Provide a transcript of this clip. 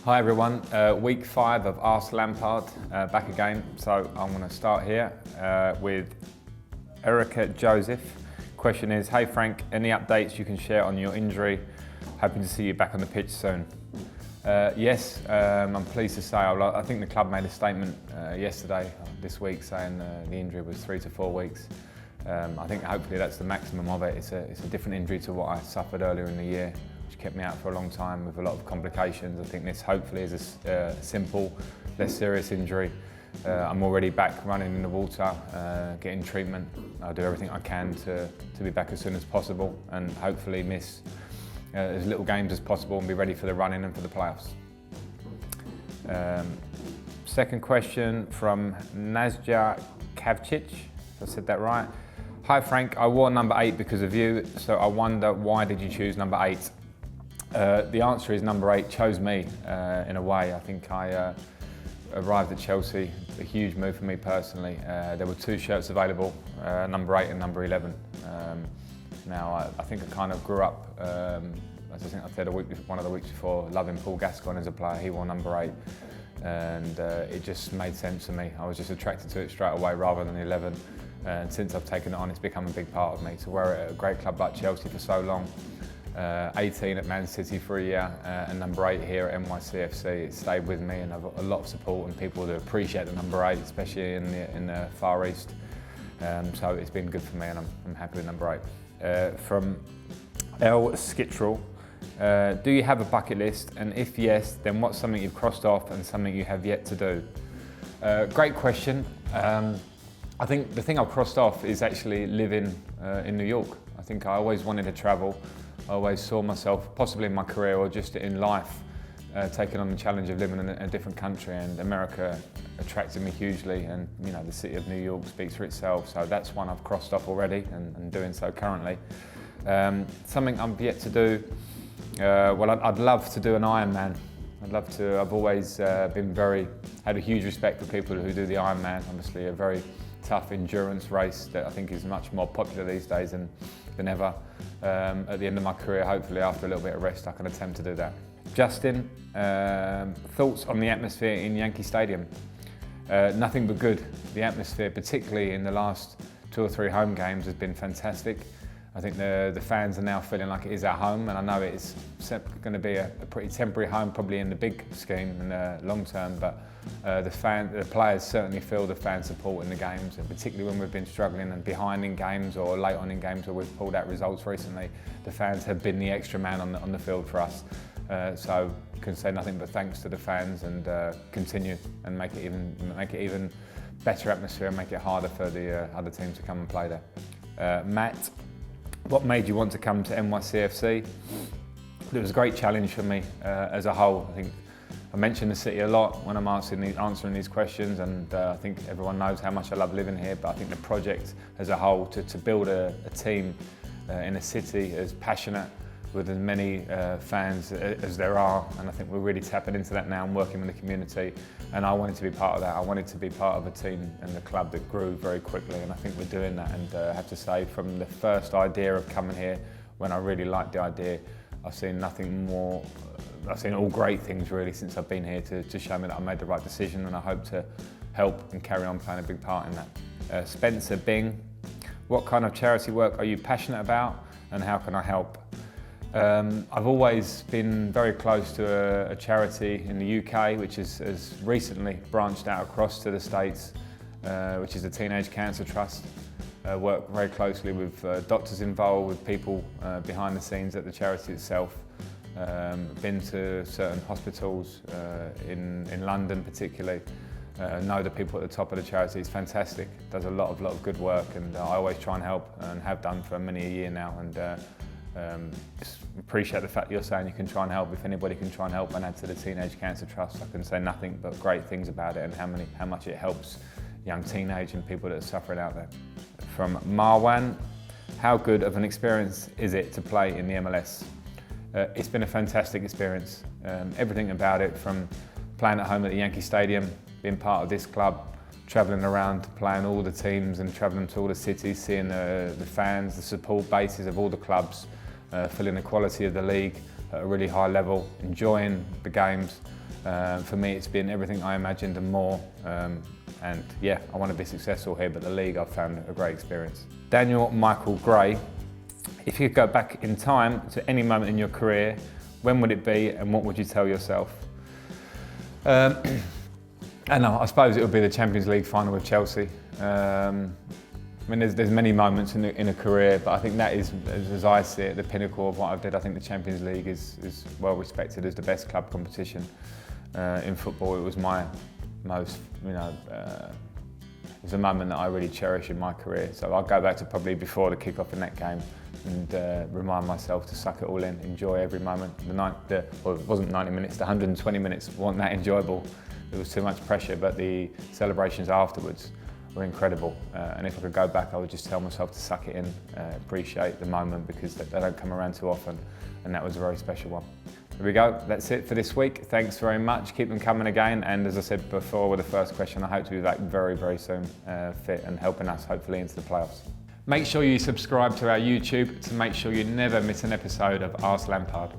Hi everyone, week 5 of Ask Lampard, back again. So I'm going to start here with Erica Joseph. Question is, hey Frank, any updates you can share on your injury? Hoping to see you back on the pitch soon. Yes, I'm pleased to say, I think the club made a statement yesterday, this week, saying the injury was 3 to 4 weeks. I think hopefully that's the maximum of it. It's a different injury to what I suffered earlier in the year, which kept me out for a long time with a lot of complications. I think this hopefully is a simple, less serious injury. I'm already back running in the water, getting treatment. I'll do everything I can to be back as soon as possible and hopefully miss as little games as possible and be ready for the run-in and for the playoffs. Second question from Nazja Kavcic, if I said that right. Hi Frank, I wore number 8 because of you, so I wonder why did you choose number 8? The answer is number 8 chose me in a way. I think I arrived at Chelsea, a huge move for me personally. There were 2 shirts available, number 8 and number 11. Now I think I kind of grew up, as I think I said one of the weeks before, loving Paul Gascoigne as a player. He wore number 8 and it just made sense to me. I was just attracted to it straight away rather than 11. And since I've taken it on, it's become a big part of me. To wear it at a great club like Chelsea for so long, 18 at Man City for a year, and number 8 here at NYC FC, it stayed with me, and I've got a lot of support and people that appreciate the number 8, especially in the Far East. So it's been good for me, and I'm happy with number 8. From El Skitrel, do you have a bucket list? And if yes, then what's something you've crossed off and something you have yet to do? Great question. I think the thing I've crossed off is actually living in New York. I think I always wanted to travel. I always saw myself, possibly in my career or just in life, taking on the challenge of living in a different country, and America attracted me hugely, and you know, the city of New York speaks for itself, so that's one I've crossed off already and doing so currently. Something I've yet to do, well, I'd love to do an Ironman. I've always had a huge respect for people who do the Ironman, obviously a very tough endurance race that I think is much more popular these days than ever. At the end of my career, hopefully after a little bit of rest, I can attempt to do that. Justin, thoughts on the atmosphere in Yankee Stadium? Nothing but good. The atmosphere, particularly in the last 2 or 3 home games, has been fantastic. I think the fans are now feeling like it is at home, and I know it's going to be a pretty temporary home, probably in the big scheme in the long term, but the players certainly feel the fan support in the games, and particularly when we've been struggling and behind in games or late on in games where we've pulled out results recently, the fans have been the extra man on the field for us. So can say nothing but thanks to the fans, and continue and make it even better atmosphere and make it harder for the other teams to come and play there. Matt, what made you want to come to NYC FC? It was a great challenge for me as a whole. I think I mention the city a lot when I'm answering these questions, and I think everyone knows how much I love living here, but I think the project as a whole, to build a team in a city as passionate with as many fans as there are, and I think we're really tapping into that now and working with the community, and I wanted to be part of that. I wanted to be part of a team and the club that grew very quickly, and I think we're doing that, and I have to say, from the first idea of coming here, when I really liked the idea, I've seen all great things really since I've been here to show me that I made the right decision, and I hope to help and carry on playing a big part in that. Spencer Bing, what kind of charity work are you passionate about, and how can I help? I've always been very close to a charity in the UK which has recently branched out across to the States, which is the Teenage Cancer Trust. Work very closely with doctors involved, with people behind the scenes at the charity itself. Been to certain hospitals in London particularly. Know the people at the top of the charity. It's fantastic. Does a lot of good work, and I always try and help, and have done for many a year now. And just appreciate the fact that you're saying you can try and help. If anybody can try and help and add to the Teenage Cancer Trust, I can say nothing but great things about it, and how much it helps young teenage and people that are suffering out there. From Marwan, how good of an experience is it to play in the MLS? It's been a fantastic experience. Everything about it, from playing at home at the Yankee Stadium, being part of this club, travelling around, playing all the teams and travelling to all the cities, seeing the fans, the support bases of all the clubs, feeling the quality of the league at a really high level, enjoying the games, For me, it's been everything I imagined and more. And yeah, I want to be successful here, but the league I've found a great experience. Daniel Michael Gray, if you could go back in time to any moment in your career, when would it be and what would you tell yourself? And I suppose it would be the Champions League final with Chelsea. I mean, there's many moments in a career, but I think that is, as I see it, the pinnacle of what I've did. I think the Champions League is well respected as the best club competition in football. It was my most, it was a moment that I really cherish in my career. So I'll go back to probably before the kick-off in that game and remind myself to suck it all in, enjoy every moment. Well, it wasn't 90 minutes, the 120 minutes weren't that enjoyable. There was too much pressure, but the celebrations afterwards were incredible. And if I could go back, I would just tell myself to suck it in, appreciate the moment, because they don't come around too often, and that was a very special one. There we go, that's it for this week. Thanks very much, keep them coming again, and as I said before with the first question, I hope to be back very, very soon, fit and helping us hopefully into the playoffs. Make sure you subscribe to our YouTube to make sure you never miss an episode of Ask Lampard.